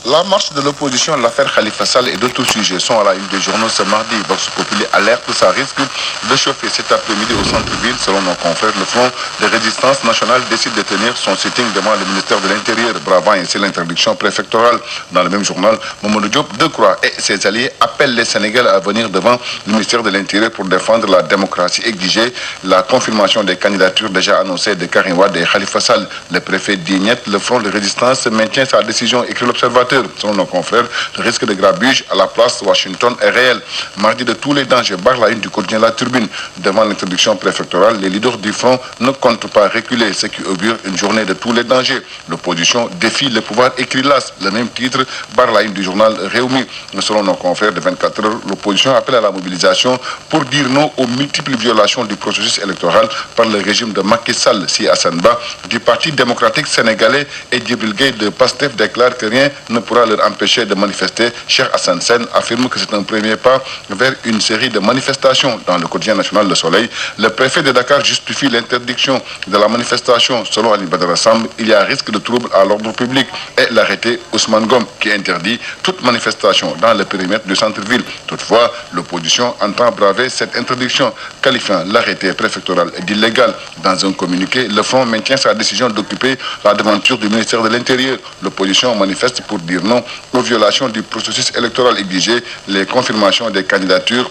La marche de l'opposition, l'affaire Khalifa Sall et d'autres sujets sont à la une des journaux ce mardi. Vox Populi alerte que ça risque de chauffer cet après-midi au centre-ville. Selon nos confrères, le Front de résistance nationale décide de tenir son sitting devant le ministère de l'Intérieur, bravant ainsi l'interdiction préfectorale. Dans le même journal, Mamadou Diop Decroix et ses alliés appellent les Sénégalais à venir devant le ministère de l'Intérieur pour défendre la démocratie, exiger la confirmation des candidatures déjà annoncées de Karim Wade et Khalifa Sall. Le préfet d'Ignette, le Front de résistance maintient sa décision, écrit l'Observateur. Selon nos confrères, le risque de grabuge à la place Washington est réel. Mardi de tous les dangers, barre la une du quotidien La Tribune. Devant l'introduction préfectorale, les leaders du front ne comptent pas reculer, ce qui augure une journée de tous les dangers. L'opposition défie le pouvoir, écrit l'As. Le même titre, barre la une du journal Réumi. Selon nos confrères de 24 heures, l'opposition appelle à la mobilisation pour dire non aux multiples violations du processus électoral par le régime de Macky Sall. Si Hassan Ba du Parti démocratique sénégalais et Djibril Gueye de PASTEF déclarent que rien ne pourra leur empêcher de manifester. Cheikh Hassan Sène affirme que c'est un premier pas vers une série de manifestations. Dans le quotidien national Le Soleil, le préfet de Dakar justifie l'interdiction de la manifestation. Selon Ali Badara Samb, il y a risque de trouble à l'ordre public et l'arrêté Ousmane Gom qui interdit toute manifestation dans le périmètre du centre-ville. Toutefois, l'opposition entend braver cette interdiction, qualifiant l'arrêté préfectoral d'illégal. Dans un communiqué, le Front maintient sa décision d'occuper la devanture du ministère de l'Intérieur. L'opposition manifeste pour dire non aux violations du processus électoral exigé, les confirmations des candidatures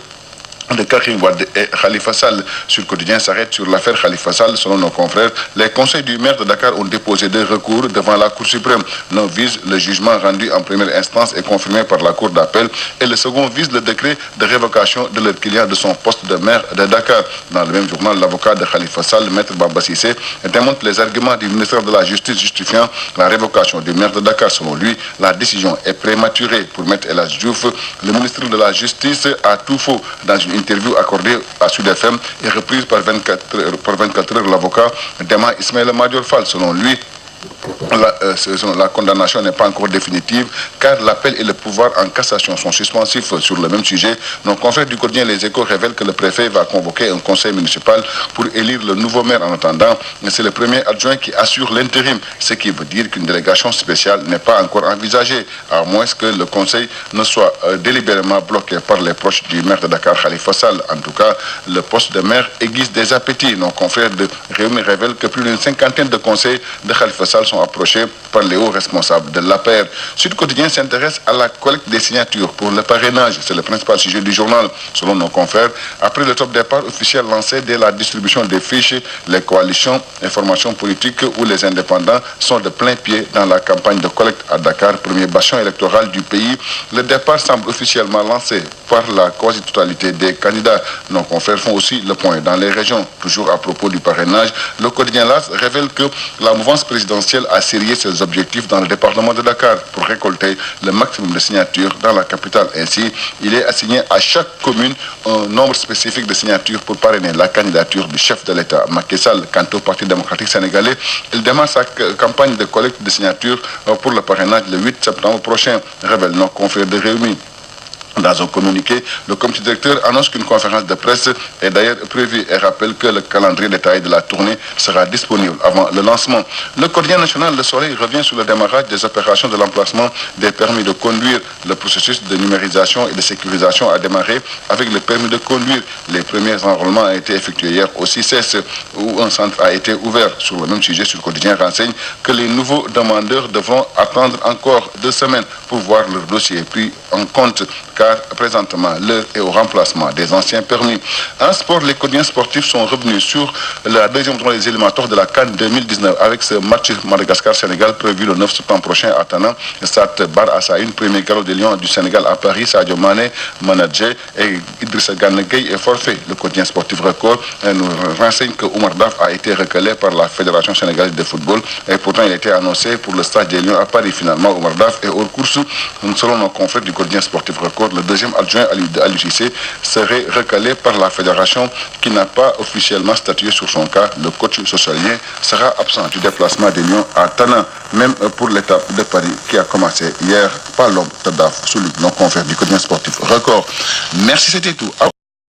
de Karim Wade et Khalifa Sall. Sur le quotidien s'arrête sur l'affaire Khalifa Sall. Selon nos confrères, les conseils du maire de Dakar ont déposé des recours devant la Cour suprême. L'un vise le jugement rendu en première instance et confirmé par la Cour d'appel, et le second vise le décret de révocation de leur client de son poste de maire de Dakar. Dans le même journal, l'avocat de Khalifa Sall, Maître Bamba Cissé, démontre les arguments du ministère de la Justice justifiant la révocation du maire de Dakar. Selon lui, la décision est prématurée. Pour Maître El Hadji Diouf, le ministre de la Justice a tout faux. Dans une interview accordée à Sud FM et reprise par 24 heures, l'avocat Dema Ismaël Madior Fall. Selon lui, la condamnation n'est pas encore définitive car l'appel et le pouvoir en cassation sont suspensifs. Sur le même sujet, nos confrères du quotidien Les Échos révèlent que le préfet va convoquer un conseil municipal pour élire le nouveau maire. En attendant, c'est le premier adjoint qui assure l'intérim, ce qui veut dire qu'une délégation spéciale n'est pas encore envisagée, à moins que le conseil ne soit délibérément bloqué par les proches du maire de Dakar, Khalifa Sall. En tout cas, le poste de maire aiguise des appétits. Nos confrères de Réumi révèlent que plus d'une cinquantaine de conseils de Khalifa Sall sont approchés par les hauts responsables de l'APR. Sud Quotidien s'intéresse à la collecte des signatures pour le parrainage. C'est le principal sujet du journal. Selon nos confrères, après le top départ officiel lancé dès la distribution des fiches, les coalitions, les formations politiques ou les indépendants sont de plein pied dans la campagne de collecte à Dakar, premier bastion électoral du pays. Le départ semble officiellement lancé par la quasi-totalité des candidats. Nos confrères font aussi le point dans les régions. Toujours à propos du parrainage, le quotidien LAS révèle que la mouvance présidentielle a sérié ses objectifs dans le département de Dakar pour récolter le maximum de signatures dans la capitale. Ainsi, il est assigné à chaque commune un nombre spécifique de signatures pour parrainer la candidature du chef de l'État, Macky Sall. Quant au Parti démocratique sénégalais, il démarre sa campagne de collecte de signatures pour le parrainage le 8 septembre prochain, révèle nos confrères de Réumi. Dans un communiqué, le comité directeur annonce qu'une conférence de presse est d'ailleurs prévue et rappelle que le calendrier détaillé de la tournée sera disponible avant le lancement. Le quotidien national Le Soleil revient sur le démarrage des opérations de l'emplacement des permis de conduire. Le processus de numérisation et de sécurisation a démarré avec le permis de conduire. Les premiers enrôlements ont été effectués hier au CICES où un centre a été ouvert. Sur le même sujet, sur le quotidien renseigne que les nouveaux demandeurs devront attendre encore 2 semaines pour voir leur dossier pris en compte, car présentement l'heure est au remplacement des anciens permis. En sport, les quotidiens sportifs sont revenus sur la deuxième journée des éliminatoires de la CAN 2019 avec ce match Madagascar-Sénégal prévu le 9 septembre prochain à Tana. Stade Bar Assaïn, premier galop des Lions du Sénégal à Paris. Sadio Mané, manager, et Idrissa Gana Gueye est forfait. Le quotidien sportif Record nous renseigne que Oumar Daf a été recalé par la Fédération sénégalaise de football et pourtant il a été annoncé pour le stade des Lions à Paris. Finalement, Oumar Daf est hors course. Selon nos confrères du quotidien sportif Record, le deuxième adjoint à l'UCC serait recalé par la fédération qui n'a pas officiellement statué sur son cas. Le coach socialien sera absent du déplacement des Lions à Tana, même pour l'étape de Paris qui a commencé hier par l'homme Tadaf, sous nos confrères du quotidien sportif Record. Merci, c'était tout.